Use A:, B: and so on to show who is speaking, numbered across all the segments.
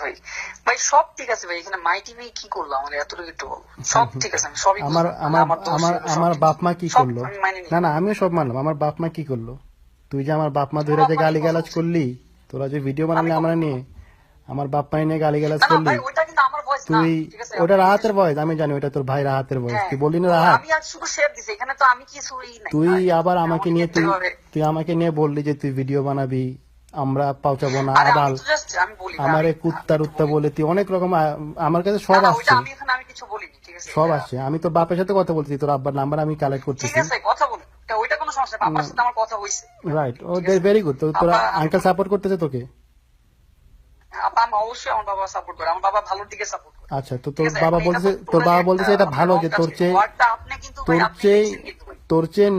A: ভাই ভাই সব ঠিক আছে ভাই, এখানে মাই টিভি কি করলো আমার এতটুকু একটু বলো। সব ঠিক আছে, আমি সবই
B: আমার
A: বুঝলাম,
B: আমার
A: আমার দোষ
B: আমার
A: ছিল, সব
B: আমার
A: ঠিক
B: বাপ
A: আছে।
B: মা কি
A: সব
B: করলো?
A: আমি মাইনে নিই।
B: না না, আমিও সব মানলাম। আমার বাপ মা কি করলো? তুই যে আমার বাপ মা
A: তোমার
B: ধরে
A: বাপ
B: যে
A: মা কি করলো
B: গালিগালাজ
A: উচিত?
B: করলি, তোরা যে ভিডিও
A: আমি
B: বানালি আমরা
A: কখন
B: নিয়ে,
A: করলাম?
B: আমার বাপ মা নিয়ে গালিগালাজ
A: না না
B: করলি।
A: ভাই, ওইটা কিন্তু আমার ভয়েস না,
B: তুই
A: ঠিক আছে,
B: ওটা
A: আপনি জিজ্ঞেস
B: রাহাতের
A: করেন।
B: ভয়েস, আমি জানি ওটা তোর ভাই রাহাতের ভয়েস।
A: হ্যাঁ,
B: তুই বললি না
A: তো
B: রাহাত।
A: আমি আর শুধু শেয়ার দিছি, এখানে তো আমি কিছুই নাই
B: তুই
A: ভাই।
B: আবার
A: আপনি
B: আমাকে
A: আমাকে
B: নিয়ে
A: কিন্তু
B: তুই
A: এভাবে,
B: তুই আমাকে নিয়ে বললি যে তুই ভিডিও বানাবি, আমরা পাউচাবো না
A: আরে আমি
B: আবার
A: তো জাস্ট আমি বলি ভাই,
B: আমারে
A: আমি
B: কুত্তা
A: একটু
B: রুত্তা
A: বলি।
B: বলে তুই অনেক রকম আমার কাছে
A: না
B: সব
A: না, ওইটা
B: আসছে।
A: আমি এখানে আমি কিছু বলিনি, ঠিক আছে,
B: সব
A: এটা
B: আসছে, আমি তোর বাপের সাথে কথা বলছি, তোর আব্বার নাম্বার আমি কালেক্ট
A: ঠিক
B: করতেছি।
A: আছে, কথা বলুন, ওইটা কোনো সমস্যা না, বাবার সাথে আমার কথা হয়েছে,
B: রাইট, ও
A: ঠিক আছে।
B: Very good. তো তোরা
A: আপা
B: আঙ্কেল সাপোর্ট করতেছে তোকে?
A: আপা আমি অবশ্যই, আমার বাবা সাপোর্ট করে, আমার বাবা ভালোর দিকে সাপোর্ট করে,
B: আচ্ছা, তো
A: ঠিক
B: তোর
A: আছে।
B: বাবা
A: এখন এটা তো
B: বলতেছে, তোর
A: টোটালি
B: বাবা
A: একটা
B: বলতেছে এটা
A: আপনার
B: ভালো
A: রং
B: যে
A: কাজ
B: তোর
A: করছে,
B: চেয়ে
A: ওয়ার্ডটা আপনি কিন্তু ভাই
B: তোর
A: আপনি
B: চেয়ে
A: লিখছেন কিন্তু ভাই।
B: তোর চেয়ে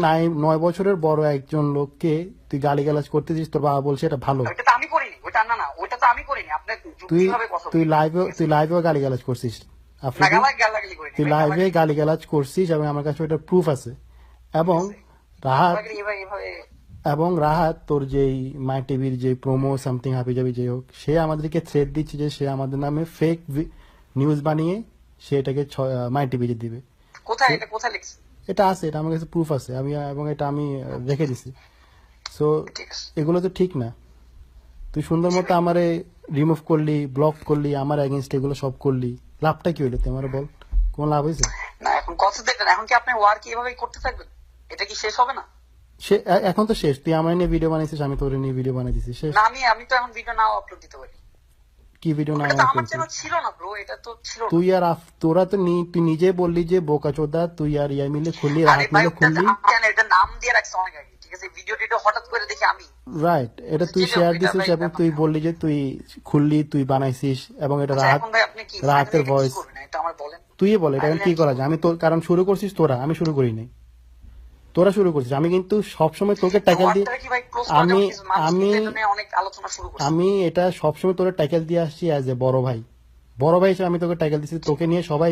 B: 9 বছরের বড় একজন লোককে তুই গালিগালাজ করতেছিস, তোর বাবা বলছে এটা ভালো।
A: ওইটা তো আমি করিনি, ওইটা না না, ওইটা তো আমি করিনি, আপনি
B: তুই
A: যুক্তিভাবে কথা
B: তুই
A: বলুন,
B: লাইভে
A: ঠিক আছে।
B: তুই লাইভেও গালিগালাজ করছিস
A: না
B: আফ্রিদি।
A: গালাগালি করিনি
B: তুই
A: ভাই,
B: লাইভে
A: গালাগালি করিনি,
B: গালিগালাজ করছিস এবং আমার কাছে ওটা প্রুফ আছে।
A: ঠিক
B: এবং
A: আছে।
B: রাহাত
A: গালাগালি এভাবে এভাবে
B: রাহাত তোর যেই মাই টিভির যে প্রোমো সামথিং হাবি যাবি যে হোক, সে আমাদেরকে থ্রেট দিচ্ছে যে সে আমাদের নামে ফেক নিউজ বানিয়ে সে এটাকে মাই টিভিতে দিবে।
A: কোথায়,
B: So,
A: এটা কোথায় লিখছে?
B: এটা আছে, এটা আমার কাছে প্রুফ আছে, এবং এটা আমি রেখে দিছি। সো
A: ঠিক আছে,
B: এগুলো তো ঠিক না। তুই সুন্দর
A: জি
B: মতো
A: ভাই।
B: আমারে রিমুভ করলি, ব্লক করলি, আমার এগেনস্ট এগুলো সব করলি, লাভটা কি হইলো তুই আমার বল? কোন লাভ হয়েছে?
A: না এখন কথা দেখেন, এখন কি আপনি ওয়ার্ক এভাবেই করতে থাকবেন? এটা কি শেষ হবে না?
B: সে এখন তো শেষ। তুই আমার নিয়ে ভিডিও বানাইছিস, আমি তোর নিয়ে ভিডিও বানাই দিছি, শেষ।
A: না আমি তো এখন ভিডিও নাও আপলোড দিতে পারি।
B: কি ভিডিও না
A: এটা তো আমার
B: করেছিস
A: চ্যানেল ছিল না ব্রো, এটা তো ছিল না।
B: তুই? আর তোরা তো তুই নিজে বললি যে বোকাচোদা, তুই আর ইয়া মিলে খুললি,
A: আরে
B: রাহাত
A: ভাই
B: মিলে
A: ওটা
B: খুললি।
A: এটা নাম দিয়ে রাখছে অনেক আগে, ঠিক আছে, ভিডিও টিডিও হঠাৎ করে দেখি আমি।
B: রাইট, এটা তুই
A: চিনো
B: শেয়ার
A: এটা
B: দিছিস
A: ভাই,
B: এবং
A: ব্যাপার
B: তুই
A: না।
B: বললি যে তুই খুললি, তুই বানাইছিস, এবং এটা
A: আচ্ছা এখন ভাই আপনি কি ফাইনালি
B: রাহাতের
A: এটা কি
B: ভয়েস।
A: করবেন, এটা আমার বলেন।
B: তুই বল এটা এখন
A: ফাইনালি
B: কি
A: কি
B: করা যায়?
A: করবেন?
B: আমি তোর, কারণ শুরু করছিস তোরা, আমি শুরু করি নাই। তোরা শুরু করছিস, আমি কিন্তু সবসময় তোকে ট্যাকেল দিই।
A: ওয়ার্ডটা কি ভাই ক্লোজ করা
B: আমি
A: যাবে কিছু, মানুষ
B: আমি
A: কিন্তু এটা নিয়ে অনেক আলোচনা শুরু করছে।
B: আমি এটা সবসময় তোরে ট্যাকেল দিয়ে আসছি অ্যাজ এ বড় ভাই। বড় ভাই হিসেবে আমি তোকে ট্যাকেল দিচ্ছি, তোকে নিয়ে সবাই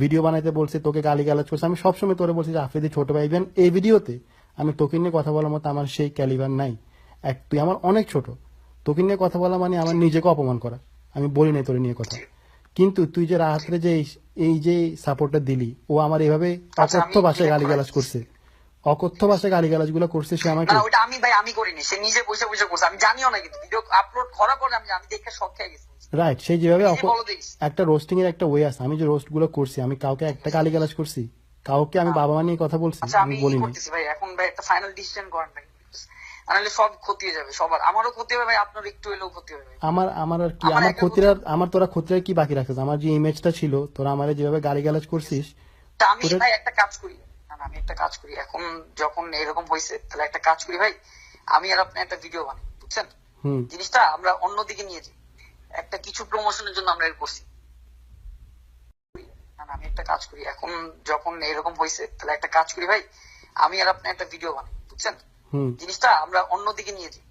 B: ভিডিও বানাইতে বলছে, তোকে গালিগালাজ করছে। আমি সবসময় তোরে বলছি যে আফ্রিদি ছোট ভাই। ইভেন এই ভিডিওতে আমি তোকে নিয়ে কথা বলার মতো আমার সেই ক্যালিবার নাই। তুই আমার অনেক ছোট, তোকে নিয়ে কথা বলা মানে আমার নিজেকে অপমান করা। আমি বলি নাই তোরে নিয়ে কথা।
A: জি,
B: কিন্তু তুই যে
A: জি।
B: রাহাতরে যে এই যে সাপোর্টটা দিলি, ও আমার এভাবে
A: আচ্ছা
B: অকথ্য
A: আমি
B: ভাষায়
A: ডিলেট করে
B: গালিগালাজ
A: দিচ্ছি।
B: করছে। অকথ্য ভাষায় গালিগালাজ গুলো করছে সে
A: না
B: আমাকে।
A: না, ওইটা আমি ভাই আমি করিনি, সে নিজে বসে বসে করছে, আমি জানিও না, কিন্তু ভিডিও আপলোড করার পরে আমি আমি দেখে শক খেয়ে গেছি।
B: রাইট, সেই যেভাবে
A: নিজে বলো দিস।
B: একটা রোস্টিং এর একটা ওয়ে আছে। আমি যে রোস্ট গুলো করছি, আমি কাউকে একটা গালিগালাজ করছি? কাউকে আমি বাবা মা নিয়ে কথা বলছি?
A: আচ্ছা
B: আমি
A: আমি
B: বলি নাই।
A: করতেছি ভাই, এখন ভাই একটা ফাইনাল ডিসিশন করেন ভাই, নাহলে সব ক্ষতি হয়ে যাবে সবার, আমারও ক্ষতি হবে ভাই, আপনার একটু হলেও ক্ষতি হবে ভাই।
B: আমার আর কি,
A: আমার
B: আমার
A: একা
B: ক্ষতির
A: ক্ষতি
B: আর তোরা ক্ষতির আর কি বাকি রাখছিস? আমার যে ইমেজটা ছিল, তোরা আমার যেভাবে গালিগালাজ করছিস,
A: তা আমি
B: তোদের।
A: ভাই একটা কাজ করি, না না, আমি একটা কাজ করি, এখন যখন এরকম হয়েছে তাহলে একটা কাজ করি ভাই, আমি আর আপনি একটা ভিডিও বানাই, বুঝছেন?
B: হুম।
A: জিনিসটা আমরা অন্যদিকে নিয়ে যাই, একটা কিছু প্রমোশনের জন্য আমরা এর করছি। না না, আমি একটা কাজ করি, এখন যখন এরকম হয়েছে তাহলে একটা কাজ করি ভাই, আমি আর আপনি একটা ভিডিও বানাই, বুঝছেন?
B: হুম।
A: জিনিসটা আমরা অন্যদিকে নিয়ে যাই,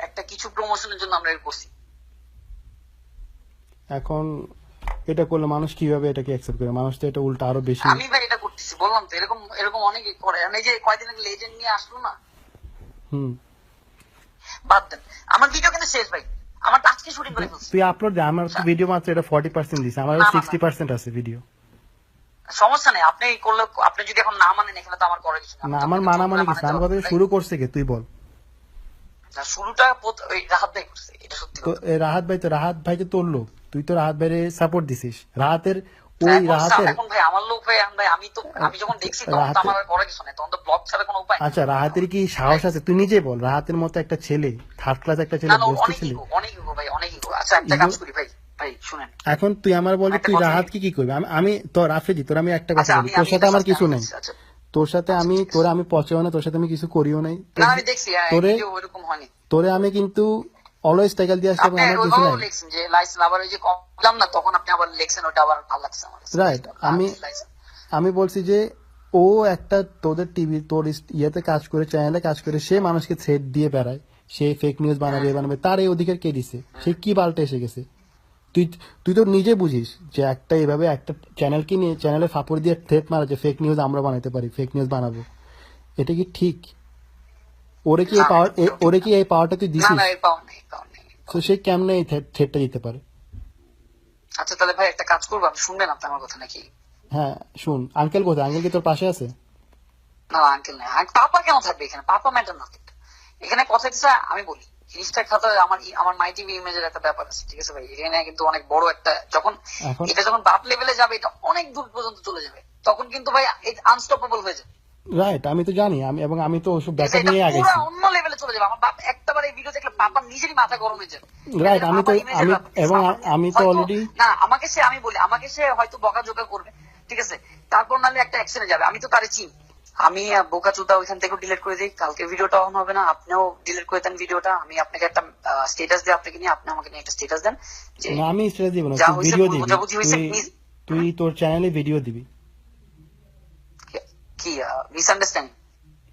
A: একটা কিছু প্রমোশনের জন্য আমরা এর করছি।
B: এখন এটা করলে মানুষ কিভাবে এটাকে অ্যাকসেপ্ট করে? মানুষ তো এটা উল্টা আরো বেশি।
A: আমি ভাই এটা করতেছি, বললাম তো, এরকম এরকম অনেকে করে। এই যে কয়দিন আগে লেজেন্ড নিয়ে আসলো না,
B: হুম।
A: বাদ দেন, আমার ভিডিও কিন্তু শেষ ভাই, আমার আজকে শুটিং করে ফেলছি।
B: তুই আপলোড দে, আমার তো ভিডিও মাত্র এটা 40% দিছে, আমার
A: না, না, না।
B: 60% আছে ভিডিও।
A: সমস্যা নেই, আপনি করলে, আপনি যদি এখন না মানেন এখানে তো আমার করার কিছু
B: না, আমার মানামানি কিছু না। আমার কথা শুরু করছে কে তুই বল?
A: শুরুটা ওই রাহাত ভাই করছে, এটা সত্যি
B: তো
A: কথা।
B: রাহাত ভাই তো তোর লোক, তুই তো রাহাত ভাইরে সাপোর্ট দিছিস। রাহাতের
A: এখন ভাই আমার লোক ভাই, ভাই আমি যখন দেখছি তখন তো আমার আর করার কিছু নেই, তখন তো ব্লগ ছাড়া কোনো উপায় নেই।
B: আচ্ছা, রাহাতের কি সাহস আছে? তুই নিজে বল, রাহাতের মতো একটা ছেলে, থার্ড ক্লাস একটা
A: না
B: ছেলে,
A: না,
B: বস্তু
A: অনেক
B: ছেলে।
A: ইগো, অনেক ইগো ভাই, অনেক ইগো। আচ্ছা একটা কাজ করি ভাই, ভাই শুনেন,
B: এখন তুই আমার বল যে
A: একটা
B: তুই
A: কথা
B: রাহাত
A: বলি।
B: কি করবি? আমি তোর আফ্রিদি, তোর আমি একটা কথা
A: আচ্ছা
B: বলি, তোর সাথে আমার কিছু নাই।
A: আচ্ছা
B: তোর সাথে
A: আচ্ছা,
B: আমি
A: ঠিক আছে।
B: তোরা আমি পচেও না, তোর সাথে আমি কিছু করিও নাই।
A: না আমি দেখছি
B: তোরে
A: ভিডিও ওইরকম হয়নি।
B: তোরে আমি কিন্তু অলওয়েজ টাইকেল দিয়ে আসছি এবং
A: আপনি
B: আমার কিছু
A: ওইভাবেও
B: নাই।
A: লিখছেন যে লাইসেন্স, আবার ওই যে কমলাম না তখন আপনি আবার লিখছেন, ওটা আবার ভালো লাগছে আমার কাছে।
B: রাইট, আমি বলছি যে ও একটা তোদের টিভি, তোর ইয়েতে কাজ করে, চ্যানেলে কাজ করে, সে মানুষকে থ্রেট দিয়ে বেড়ায়, সে ফেক নিউজ বানাবে, তার এই অধিকার কে দিছে? সে কি পাল্টে এসে গেছে? তুই তুই তো নিজে বুঝিস যে একটা এভাবে একটা চ্যানেলকে নিয়ে, চ্যানেলে ফাপড় দিয়ে থ্রেট মারা, যে ফেক নিউজ আমরা বানাতে পারি, ফেক নিউজ বানাবো, এটা কি ঠিক? ওরে কি এই পাওয়ারটা তুই
A: না
B: দিছিস?
A: না, এর পাওয়ার নেই, পাওয়ার নেই।
B: তো সে কেমনে এই থ্রেটটা দিতে পারে?
A: আচ্ছা তাহলে ভাই একটা কাজ করবো, আপনি শুনবেন আপনি আমার কথা নাকি?
B: হ্যাঁ শুন, আঙ্কেল কোথায়? আঙ্কেল কি তোর পাশে আছে?
A: না আঙ্কেল নাই, পাপা কেন থাকবে এখানে? পাপা ম্যাটার না। এখানে কথা হচ্ছে, আমি বলি জিনিসটা খাতা আমার মাই টিভি ইমেজের একটা ব্যাপার আছে, ঠিক আছে ভাই? এখানে কিন্তু অনেক বড় একটা, যখন
B: এখন
A: এটা যখন বাপ লেভেলে যাবে, এটা অনেক দূর পর্যন্ত চলে যাবে, তখন কিন্তু ভাই আনস্টপেবল হয়ে যাবে।
B: রাইট, আমি তো জানি, আমি তো ওসব ব্যাকআপ
A: এটা
B: নিয়ে
A: পুরো
B: আগেছি।
A: অন্য লেভেলে চলে যাবে। আমার বাপ একটাবার এই ভিডিও দেখলে পাপার নিজেরই মাথা গরম হয়ে যাবে।
B: রাইট, আমি তো অলরেডি
A: না আমাকে সে, আমি বলি আমাকে সে হয়তো বকাঝকা করবে, ঠিক আছে, তারপর নাহলে একটা অ্যাকশনে যাবে। আমি তো তারে চিনি, আমি বোকাচোদা ওইখান থেকে ডিলিট করে দিই, কালকে ভিডিওটা অন হবে না, আপনিও ডিলিট করে দেন ভিডিওটা। আমি আপনাকে একটা স্ট্যাটাস দিই আপনাকে নিয়ে, আপনি আমাকে নিয়ে একটা স্ট্যাটাস দেন যে
B: না, আমি স্ট্যাটাস দিব না,
A: যা
B: তুই
A: হয়েছে
B: ভিডিও
A: ভুল
B: দিবি।
A: বোঝাবুঝি হয়েছে।
B: তুই তোর চ্যানেলে ভিডিও দিবি।
A: কি মিসআন্ডারস্ট্যান্ডিং?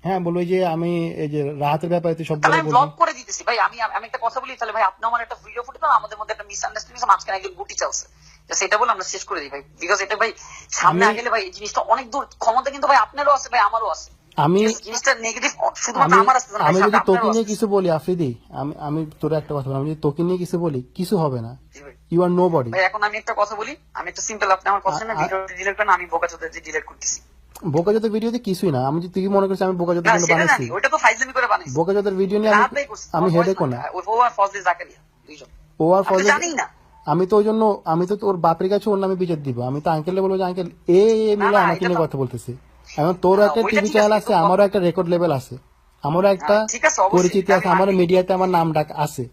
B: হ্যাঁ, বলবো যে আমি এই যে রাহাতের ব্যাপারে তুই
A: তাহলে
B: সবগুলো
A: আমি
B: বলবি।
A: ব্লক করে দিতেছি ভাই। আমি একটা কথা বলি তাহলে ভাই, আপনি আমার একটা ভিডিও ফুটে দাও, আমাদের মধ্যে একটা মিসআন্ডারস্ট্যান্ডিং আছে, মাঝখানে একজন গুটি চালছে, সেটা বলে আমরা শেষ করে দিই ভাই। বিকজ এটা ভাই সামনে আগেলে ভাই এই জিনিসটা অনেক দূর, ক্ষমতা কিন্তু ভাই আপনারও আছে ভাই, আমারও আছে।
B: আমি
A: জিনিসটা নেগেটিভ শুধুমাত্র আমার আছে না ভাই,
B: আমি
A: সাথে
B: যদি তোকে
A: আপনারও
B: নিয়ে
A: আছে।
B: কিছু বলি আফ্রিদি, আমি তোর একটা কথা বলি, আমি যদি তোকে নিয়ে কিছু বলি কিছু হবে না।
A: জি ভাই।
B: You are nobody.
A: ভাই এখন আমি একটা কথা বলি, আমি একটা সিম্পল, আপনি আমার কথা না ভিডিও ডিলিট করেন, আমি বোকাচোদা ডিলিট করতেছি।
B: বোকাজোদের ভিডিওতে কিছুই না। আমি তুই কি মনে করছিস আমি বোকাজোদের
A: না
B: জন্য
A: সেটা
B: বানাইছি?
A: জানি, ওইটা তো ফাইজলামি করে বানাইছি।
B: বোকাজোদের ভিডিও নিয়ে
A: রাত ভাই করছে,
B: আমি
A: আমার
B: হেডে
A: voice
B: কোনা।
A: ওই ও আর ফজলে জাকারিয়া দুইজন।
B: ও আর
A: আপনি
B: ফজলে,
A: জানেই না।
B: আমি তো ওই জন্য আমি তো তোর বাপের কাছে ওর নামে বিচার দিব। আমি তো আঙ্কেলে বলবো যে আঙ্কেল এ মিলে
A: না,
B: আমাকে
A: এটা
B: নিয়ে
A: তো-
B: কথা বলতেছে। এখন তোর একটা
A: ওইটা
B: টিভি
A: ঠিক
B: চ্যানেল
A: আছে,
B: আছে,
A: কিন্তু
B: আমারও একটা রেকর্ড লেভেল আছে, আমারও একটা
A: ঠিক আছে, অবশ্যই।
B: পরিচিতি আছে, আমার মিডিয়াতে আমার নাম ডাক আছে,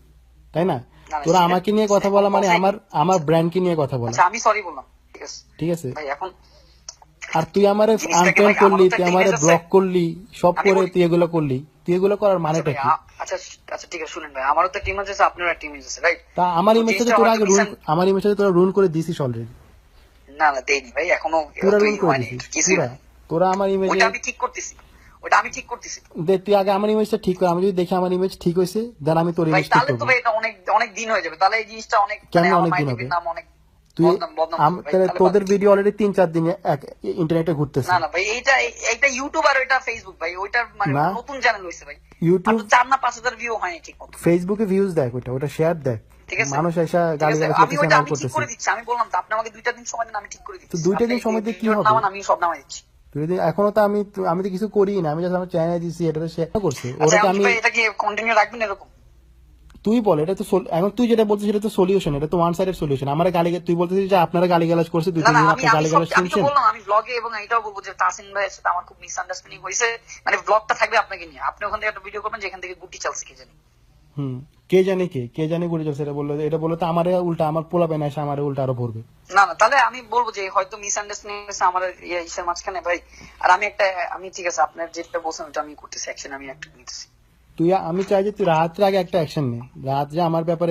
B: তাই না?
A: না,
B: তোরা
A: সেটা-
B: আমাকে নিয়ে কথা বলা মানে
A: কথাই-
B: আমার ব্র্যান্ডকে নিয়ে কথা বলা,
A: আচ্ছা আমি সরি বললাম, ঠিক আছে
B: ঠিক আছে?
A: ভাই। এখন
B: আর তুই আমারে
A: জিনিসটাকে
B: আনফ্রেন্ড
A: ভাই,
B: করলি,
A: আমারও তো
B: তুই
A: একটা
B: আমারে
A: image আছে।
B: ব্লক করলি, সব
A: আমি
B: করে
A: বলি-
B: তুই এগুলো করলি। তুই এগুলো করার
A: আচ্ছা
B: মানেটা
A: ভাই,
B: কি?
A: আচ্ছা আচ্ছা ঠিক আছে, শুনেন ভাই, আমারও তো টিম আছে, আপনারও একটা টিম আছে, রাইট?
B: তা আমার
A: তো
B: ইমেজটা
A: জিনিসটা
B: তোরা
A: হয়তো
B: আগে আমার ইমেজটা তোরা রুন করে দিছিস অলরেডি।
A: না দেইনি ভাই, এখনো
B: পুরা
A: তুই
B: রুন করে
A: হয়নি,
B: দিছিস
A: কিছুই
B: পুরা।
A: হয়নি।
B: তোরা আমার ইমেজে
A: ওইটা আমি ঠিক করতেছি, ওইটা আমি ঠিক করতেছি
B: দে, তুই আগে আমার ইমেজটা ঠিক কর। আমি যদি দেখি আমার ইমেজ ঠিক হয়েছে, দেন আমি তোর
A: ভাই।
B: ইমেজ ঠিক
A: তাহলে তো
B: করবো।
A: ভাই এটা অনেক অনেক দিন হয়ে যাবে, তাহলে এই জিনিসটা অনেক,
B: কেন
A: মানে আমার
B: অনেক
A: মাই
B: দিন
A: টিভির
B: হবে?
A: নাম অনেক
B: তুই
A: বদনাম হবে ভাই,
B: তাহলে
A: তাহলে
B: তোদের
A: বাদ দিই।
B: ভিডিও অলরেডি 3-4 দিনে ইন্টারনেটে ঘুরতেছে।
A: না ভাই, এইটা ইউটিউব আর ওইটা ফেসবুক ভাই, ওইটার মানে
B: না।
A: নতুন চ্যানেল হইছে ভাই।
B: ইউটিউব,
A: আর 4 না 5,000 ভিউ হয়নি ঠিক মতো,
B: ফেসবুকে ভিউজ দেখ, ওটা শেয়ার দেখ,
A: ঠিক আছে?
B: মানুষ এসে
A: ঠিক
B: গালি
A: আছে,
B: গালাজ
A: আমি
B: করতেছে,
A: ওইটা
B: নাম
A: আমি ঠিক
B: করতেছে।
A: করে দিচ্ছি। আমি বললাম তো আপনি আমাকে 2টা দিন সময় দেন, আমি ঠিক করে দিচ্ছি।
B: তো 2টা দিন
A: আপনি
B: সময় দিয়ে কি
A: ভিডিও
B: হবে?
A: নামান, আমি সব নামাই দিচ্ছি।
B: তুই যদি এখনো তো আমি তো কিছু করি না, আমি জাস্ট আমার চ্যানেলে দিছি, এটা শেয়ার করছে
A: আচ্ছা
B: ওটাকে
A: এখন কি
B: আমি।
A: ভাই এটা কি কন্টিনিউ রাখবেন এরকম?
B: তুই বল, এটা তো এখন তুই যেটা বলছিস সেটা তো সলিউশন, এটা তো ওয়ান সাইডেড সলিউশন। আমার তুই বলতেছিস যে আপনারা গালিগালাজ করছে,
A: না
B: 2-3 দিন
A: আমি
B: আপনি
A: আমি
B: গালিগালাজ
A: আমি তো
B: শুনছেন।
A: বললাম, আমি ব্লগে এবং এটাও বলবো যে তাসিন ভাইয়ের সাথে আমার খুব মিসআন্ডারস্ট্যান্ডিং হয়েছে। মানে ব্লগটা থাকবে আপনাকে নিয়ে, আপনি ওখান থেকে একটা ভিডিও করবেন যেখান থেকে গুটি চালছে কি জানি।
B: কে জানে গুড়ি চলছে, এটা বললো তো আমার উল্টা, আমার পোলা পেন এসে আমার উল্টা আরো ভরবে।
A: না তাহলে আমি বলবো যে হয়তো মিসআন্ডারস্ট্যান্ডিং হয়েছে আমার ইসের মাঝখানে ভাই। আর আমি ঠিক আছে, আপনার যেটা বলছেন ওটা আমি করতেছি, অ্যাকশন আমি একটা নিতেছি।
B: আমি চাই যে তুই রাত্রে আগে একটা অ্যাকশন নে, রাত্রে আমার ব্যাপারে